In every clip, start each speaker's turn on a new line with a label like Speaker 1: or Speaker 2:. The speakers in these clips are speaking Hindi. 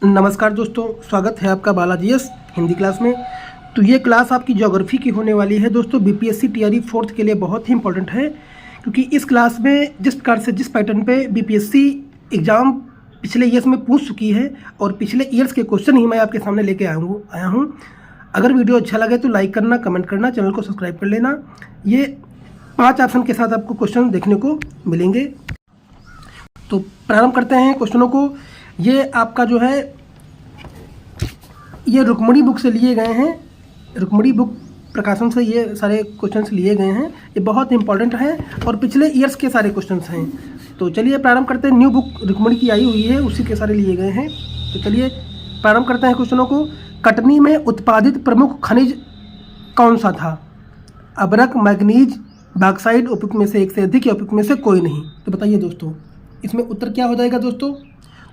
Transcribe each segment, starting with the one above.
Speaker 1: नमस्कार दोस्तों, स्वागत है आपका बालाजी एस हिंदी क्लास में। तो ये क्लास आपकी ज्योग्राफी की होने वाली है दोस्तों। बीपीएससी टीआरई फोर्थ के लिए बहुत ही इंपॉर्टेंट है, क्योंकि इस क्लास में जिस प्रकार से जिस पैटर्न पे बीपीएससी एग्ज़ाम पिछले ईयर्स में पूछ चुकी है और पिछले ईयर्स के क्वेश्चन ही मैं आपके सामने लेके आया हूँ। अगर वीडियो अच्छा लगे तो लाइक करना, कमेंट करना, चैनल को सब्सक्राइब कर लेना। ये 5 ऑप्शन के साथ आपको क्वेश्चन देखने को मिलेंगे। तो प्रारंभ करते हैं क्वेश्चनों को। ये आपका जो है ये रुक्मणी बुक से लिए गए हैं। रुक्मणी बुक प्रकाशन से ये सारे क्वेश्चंस लिए गए हैं। ये बहुत इंपॉर्टेंट है और पिछले ईयर्स के सारे क्वेश्चंस हैं। तो चलिए प्रारंभ करते हैं। न्यू बुक रुक्मणी की आई हुई है, उसी के सारे लिए गए हैं। तो चलिए प्रारंभ करते हैं क्वेश्चनों को। कटनी में उत्पादित प्रमुख खनिज कौन सा था? अबरक, मैग्नीज, बॉक्साइट, उपयुक्त में से एक से अधिक या उपयुक्त में से कोई नहीं। तो बताइए दोस्तों, इसमें उत्तर क्या हो जाएगा दोस्तों?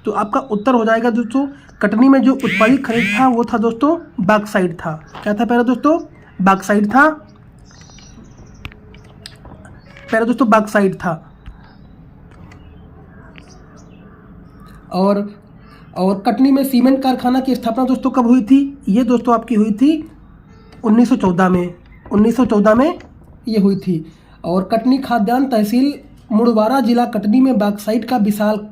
Speaker 1: तो आपका उत्तर हो जाएगा दोस्तों, कटनी में जो उत्पादित खनिज था वो था दोस्तों बॉक्साइट था। क्या था पहले दोस्तों? बॉक्साइट था। पहले दोस्तों बॉक्साइट था। और कटनी में सीमेंट कारखाना की स्थापना दोस्तों कब हुई थी? ये दोस्तों आपकी हुई थी 1914 में। 1914 में ये हुई थी। और कटनी खाद्यान्न तहसील मुड़वारा जिला कटनी में बॉक्साइट का विशाल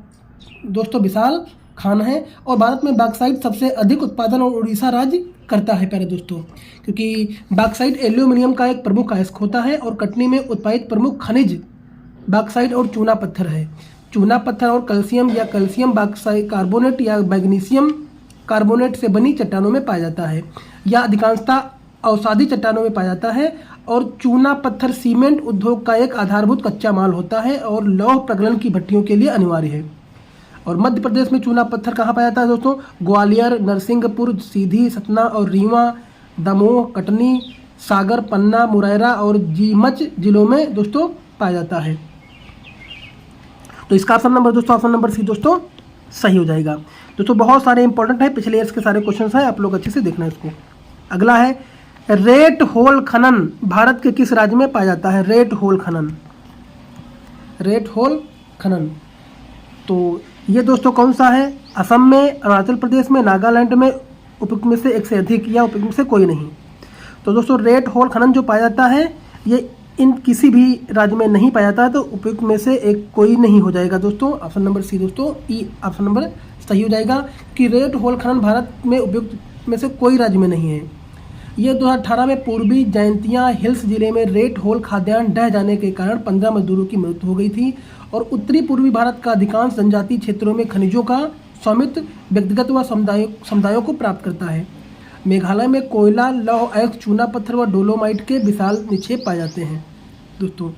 Speaker 1: खान है। और भारत में बॉक्साइट सबसे अधिक उत्पादन और उड़ीसा राज्य करता है प्यारे दोस्तों, क्योंकि बॉक्साइट एल्यूमिनियम का एक प्रमुख अयस्क होता है। और कटनी में उत्पादित प्रमुख खनिज बॉक्साइट और चूना पत्थर है। चूना पत्थर और कैल्शियम या कैल्शियम बॉक्साइट कार्बोनेट या मैग्नीशियम कार्बोनेट से बनी चट्टानों में पाया जाता है, या अधिकांशतः अवसादी चट्टानों में पाया जाता है। और चूना पत्थर सीमेंट उद्योग का एक आधारभूत कच्चा माल होता है और लौह प्रगलन की भट्टियों के लिए अनिवार्य है। और मध्य प्रदेश में चूना पत्थर कहाँ पाया जाता है दोस्तों? ग्वालियर, नरसिंहपुर, सीधी, सतना और रीवा, दमोह, कटनी, सागर, पन्ना, मुरैना और नीमच जिलों में दोस्तों पाया जाता है। तो इसका ऑप्शन नंबर सी दोस्तों सही हो जाएगा। दोस्तों बहुत सारे इंपॉर्टेंट है, पिछले ईयर्स के सारे क्वेश्चन हैं, आप लोग अच्छे से देखना इसको। अगला है रेट होल खनन भारत के किस राज्य में पाया जाता है? रेट होल खनन तो ये दोस्तों कौन सा है? असम में, अरुणाचल प्रदेश में, नागालैंड में, उपयुक्त में से एक से अधिक या उपयुक्त में से कोई नहीं। तो दोस्तों रेट होल खनन जो पाया जाता है ये इन किसी भी राज्य में नहीं पाया जाता, तो उपयुक्त में से एक कोई नहीं हो जाएगा दोस्तों। ऑप्शन नंबर सी दोस्तों, ई ऑप्शन नंबर सही हो जाएगा कि रेट होल खनन भारत में उपयुक्त में से कोई राज्य में नहीं है। ये 2018 में पूर्वी जयंतिया हिल्स जिले में रेट होल खाद्यान्न ढह जाने के कारण 15 मजदूरों की मृत्यु हो गई थी। और उत्तरी पूर्वी भारत का अधिकांश जनजातीय क्षेत्रों में खनिजों का स्वामित्व व्यक्तिगत व समुदायों को प्राप्त करता है। मेघालय में कोयला, लौह अयस्क, चूना पत्थर व डोलोमाइट के विशाल निक्षेप पाए जाते हैं दोस्तों।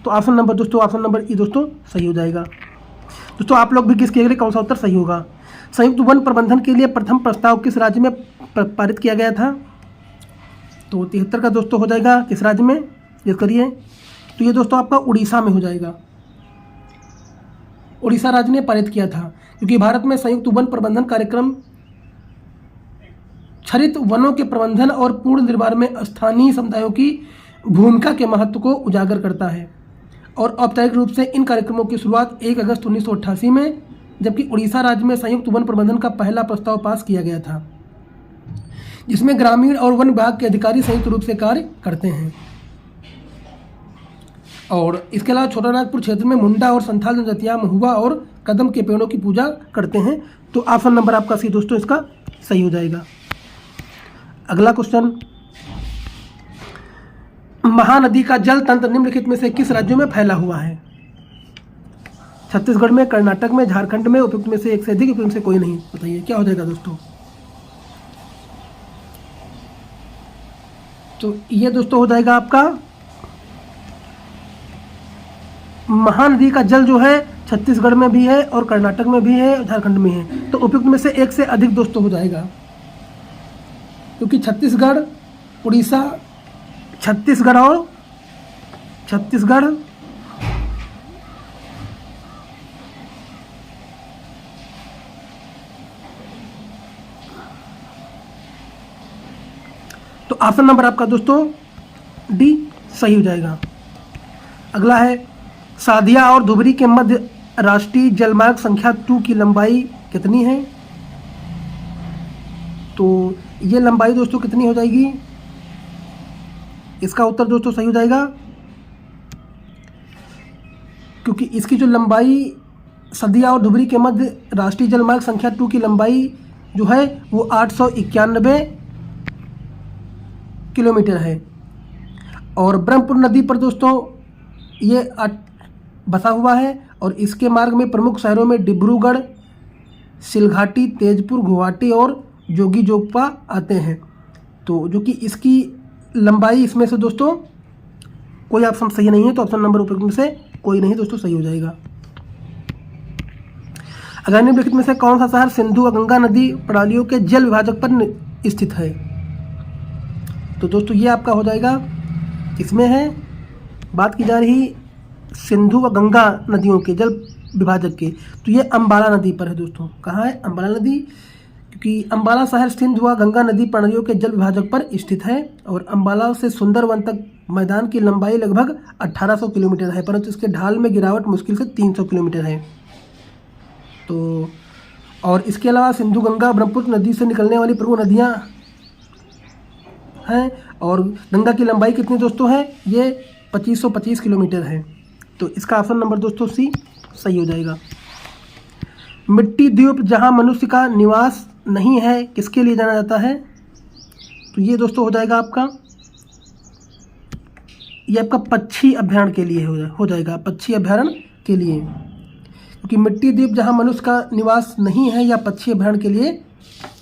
Speaker 1: तो ऑप्शन नंबर ई दोस्तों सही हो जाएगा। दोस्तों आप लोग भी गेस कीजिए कौन सा उत्तर सही होगा। संयुक्त वन प्रबंधन के लिए प्रथम प्रस्ताव किस राज्य में पारित किया गया था? तो 73 का दोस्तों हो जाएगा किस राज्य में? गेस करिए। तो ये दोस्तों आपका उड़ीसा में हो जाएगा। उड़ीसा राज्य ने पारित किया था, क्योंकि भारत में संयुक्त वन प्रबंधन कार्यक्रम क्षरित वनों के प्रबंधन और पूर्ण निर्माण में स्थानीय समुदायों की भूमिका के महत्व को उजागर करता है। और औपचारिक रूप से इन कार्यक्रमों की शुरुआत 1 अगस्त 1988 में, जबकि उड़ीसा राज्य में संयुक्त वन प्रबंधन का पहला प्रस्ताव पास किया गया था, जिसमें ग्रामीण और वन विभाग के अधिकारी संयुक्त रूप से कार्य करते हैं। और इसके अलावा छोटा नागपुर क्षेत्र में मुंडा और संथाल जनजातियां महुआ और कदम के पेड़ों की पूजा करते हैं। तो ऑप्शन नंबर आपका सी दोस्तों इसका सही हो जाएगा। अगला क्वेश्चन, महानदी का जल तंत्र निम्नलिखित में से किस राज्यों में फैला हुआ है? छत्तीसगढ़ में, कर्नाटक में, झारखंड में, उपयुक्त में से एक से अधिक, उपयुक्त में से कोई नहीं। बताइए क्या हो जाएगा दोस्तों? तो ये दोस्तों हो जाएगा आपका महानदी का जल जो है छत्तीसगढ़ में भी है और कर्नाटक में भी है, झारखंड में है। तो उपयुक्त में से एक से अधिक दोस्तों हो जाएगा, क्योंकि छत्तीसगढ़, उड़ीसा, छत्तीसगढ़ तो ऑप्शन नंबर आपका दोस्तों डी सही हो जाएगा। अगला है सादिया और धुबरी के मध्य राष्ट्रीय जलमार्ग संख्या 2 की लंबाई कितनी है? तो ये लंबाई दोस्तों कितनी हो जाएगी? इसका उत्तर दोस्तों सही हो जाएगा, क्योंकि इसकी जो लंबाई सदिया और धुबरी के मध्य राष्ट्रीय जलमार्ग संख्या 2 की लंबाई जो है वो 891 किलोमीटर है। और ब्रह्मपुत्र नदी पर दोस्तों ये बसा हुआ है और इसके मार्ग में प्रमुख शहरों में डिब्रूगढ़, सिलघाटी, तेजपुर, गुवाहाटी और जोगीजोगपा आते हैं। तो जो कि इसकी लंबाई इसमें से दोस्तों कोई ऑप्शन सही नहीं है, तो ऑप्शन नंबर उपयुक्त में से कोई नहीं दोस्तों सही हो जाएगा। अगर निम्नलिखित में से कौन सा शहर सिंधु और गंगा नदी प्रणालियों के जल विभाजक पर स्थित है? तो दोस्तों ये आपका हो जाएगा, इसमें है बात की जा रही सिंधु व गंगा नदियों के जल विभाजक के, तो ये अम्बाला नदी पर है दोस्तों। कहाँ है? अम्बाला नदी, क्योंकि अम्बाला शहर सिंधु व गंगा नदी प्रणालियों के जल विभाजक पर स्थित है और अम्बाला से सुंदरवन तक मैदान की लंबाई लगभग 1800 किलोमीटर है, परंतु इसके ढाल में गिरावट मुश्किल से 300 किलोमीटर है। तो और इसके अलावा सिंधु, गंगा, ब्रह्मपुत्र नदी से निकलने वाली प्रमुख नदियाँ हैं और गंगा की लंबाई कितनी दोस्तों है? ये 2525 किलोमीटर है। तो इसका ऑप्शन नंबर दोस्तों सी सही हो जाएगा। मिट्टी द्वीप जहां मनुष्य का निवास नहीं है किसके लिए जाना जाता है? तो ये दोस्तों हो जाएगा आपका, ये आपका पक्षी अभ्यारण्य के लिए हो जाएगा, पक्षी अभ्यारण्य के लिए, क्योंकि मिट्टी द्वीप जहां मनुष्य का निवास नहीं है या पक्षी अभ्यारण्य के लिए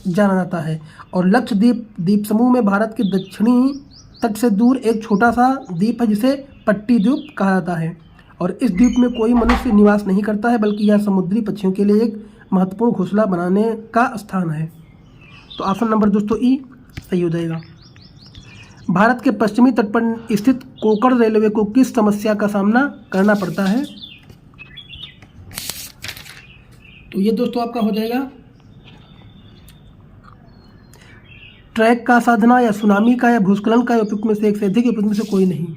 Speaker 1: जाना जाता है। और लक्षद्वीप द्वीप समूह में भारत के दक्षिणी तट से दूर एक छोटा सा द्वीप है जिसे पट्टी द्वीप कहा जाता है और इस द्वीप में कोई मनुष्य निवास नहीं करता है, बल्कि यह समुद्री पक्षियों के लिए एक महत्वपूर्ण घोंसला बनाने का स्थान है। तो ऑप्शन नंबर दोस्तों ई सही हो जाएगा। भारत के पश्चिमी तट पर स्थित कोकण रेलवे को किस समस्या का सामना करना पड़ता है? तो ये दोस्तों आपका हो जाएगा ट्रैक का साधना या सुनामी का या भूस्खलन का या उपयुक्त में से एक से अधिक, उपयुक्त में से कोई नहीं।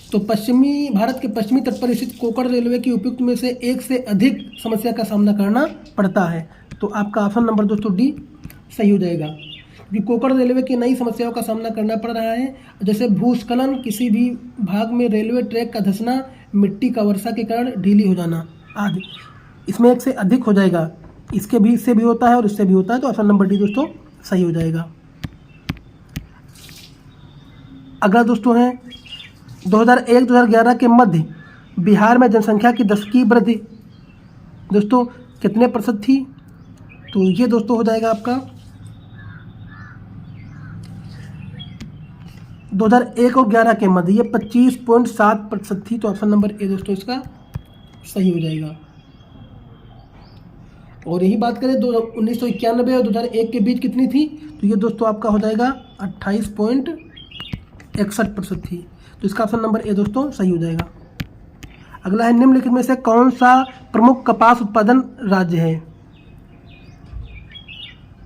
Speaker 1: तो भारत के पश्चिमी तट पर स्थित कोकण रेलवे की उपयुक्त में से एक से अधिक समस्या का सामना करना पड़ता है। तो आपका ऑप्शन नंबर दोस्तों डी सही हो जाएगा, क्योंकि कोकण रेलवे की नई समस्याओं का सामना करना पड़ रहा है, जैसे भूस्खलन, किसी भी भाग में रेलवे ट्रैक का धंसना, मिट्टी का वर्षा के कारण ढीली हो जाना आदि। इसमें एक से अधिक हो जाएगा, इससे भी होता है और इससे भी होता है, तो ऑप्शन नंबर डी दोस्तों सही हो जाएगा। अगला दोस्तों है 2001-2011 के मध्य बिहार में जनसंख्या की दशकीय वृद्धि दोस्तों कितने प्रतिशत थी? तो ये दोस्तों हो जाएगा आपका 2001 और 11 के मध्य ये 25.7% थी। तो ऑप्शन नंबर ए दोस्तों इसका सही हो जाएगा। और यही बात करें 1991 और 2001 के बीच कितनी थी? तो ये दोस्तों आपका हो जाएगा 28.61% थी। तो इसका ऑप्शन नंबर ए दोस्तों सही हो जाएगा। अगला है निम्नलिखित में से कौन सा प्रमुख कपास उत्पादन राज्य है?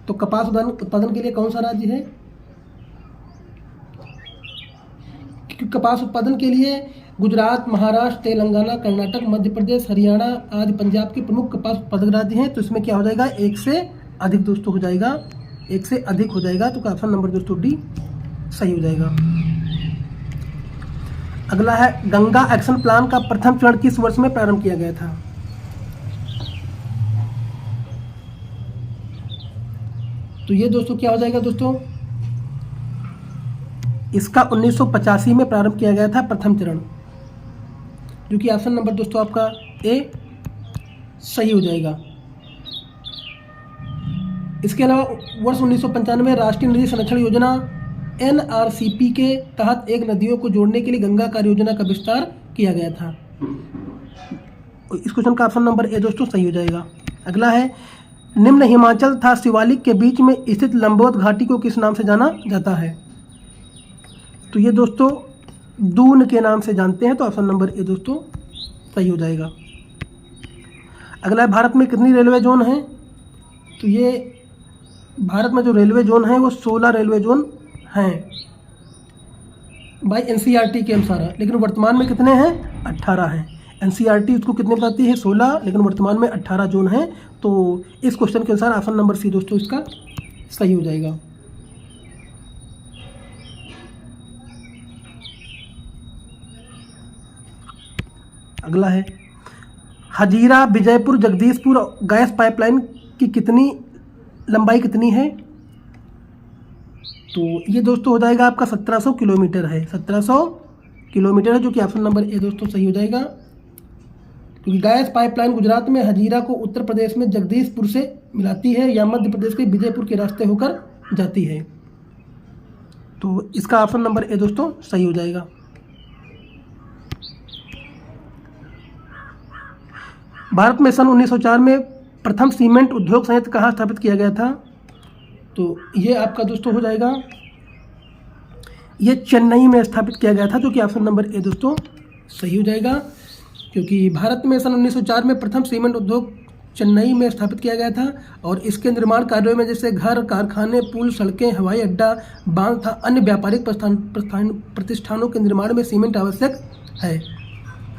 Speaker 1: तो कपास उत्पादन के लिए कौन सा राज्य है? कपास उत्पादन के लिए गुजरात, महाराष्ट्र, तेलंगाना, कर्नाटक, मध्य प्रदेश, हरियाणा आदि पंजाब के प्रमुख कपास उत्पादक राज्य हैं। तो इसमें क्या हो जाएगा? एक से अधिक दोस्तों हो जाएगा, एक से अधिक हो जाएगा। तो ऑप्शन नंबर दोस्तों डी सही हो जाएगा। अगला है गंगा एक्शन प्लान का प्रथम चरण किस वर्ष में प्रारंभ किया गया था? तो ये दोस्तों क्या हो जाएगा दोस्तों? इसका 1985 में प्रारंभ किया गया था प्रथम चरण, जो कि ऑप्शन नंबर दोस्तों आपका ए सही हो जाएगा। इसके अलावा वर्ष 1995 राष्ट्रीय नदी संरक्षण योजना NRCP के तहत एक नदियों को जोड़ने के लिए गंगा कार्य योजना का विस्तार किया गया था। इस क्वेश्चन का ऑप्शन नंबर ए दोस्तों सही हो जाएगा। अगला है निम्न हिमाचल तथा शिवालिक के बीच में स्थित लंबोत घाटी को किस नाम से जाना जाता है? तो ये दोस्तों दून के नाम से जानते हैं। तो ऑप्शन नंबर ए दोस्तों सही हो जाएगा। अगला है भारत में कितनी रेलवे जोन है? तो ये भारत में जो रेलवे जोन है वो 16 रेलवे जोन हैं। बाई एनसीईआरटी के अनुसार है, लेकिन वर्तमान में कितने हैं? 18 हैं। एनसीईआरटी उसको कितने बताती है? 16, लेकिन वर्तमान में 18 जोन हैं। तो इस क्वेश्चन के अनुसार ऑप्शन नंबर सी दोस्तों इसका सही हो जाएगा। अगला है हजीरा विजयपुर जगदीशपुर गैस पाइपलाइन की कितनी लंबाई कितनी है? तो ये दोस्तों हो जाएगा आपका 1700 किलोमीटर है। 1700 किलोमीटर है, जो कि ऑप्शन नंबर ए दोस्तों सही हो जाएगा। क्योंकि गैस पाइपलाइन गुजरात में हजीरा को उत्तर प्रदेश में जगदीशपुर से मिलाती है या मध्य प्रदेश के विजयपुर के रास्ते होकर जाती है। तो इसका ऑप्शन नंबर ए दोस्तों सही हो जाएगा। भारत में सन 1904 में प्रथम सीमेंट उद्योग संयंत्र कहाँ स्थापित किया गया था? तो ये आपका दोस्तों हो जाएगा, ये चेन्नई में स्थापित किया गया था, जो कि ऑप्शन नंबर ए दोस्तों सही हो जाएगा। क्योंकि भारत में सन 1904 में प्रथम सीमेंट उद्योग चेन्नई में स्थापित किया गया था और इसके निर्माण कार्यों में जैसे घर, कारखाने, पुल, सड़कें, हवाई अड्डा, बांध तथा अन्य व्यापारिक प्रतिष्ठानों के निर्माण में सीमेंट आवश्यक है।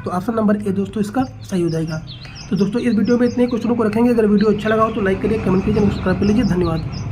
Speaker 1: तो ऑप्शन नंबर ए दोस्तों इसका सही हो जाएगा। तो दोस्तों इस वीडियो में इतने क्वेश्चनों को रखेंगे। अगर वीडियो अच्छा लगा हो तो लाइक करिए, कमेंट कीजिए, सब्सक्राइब कर लीजिए। धन्यवाद।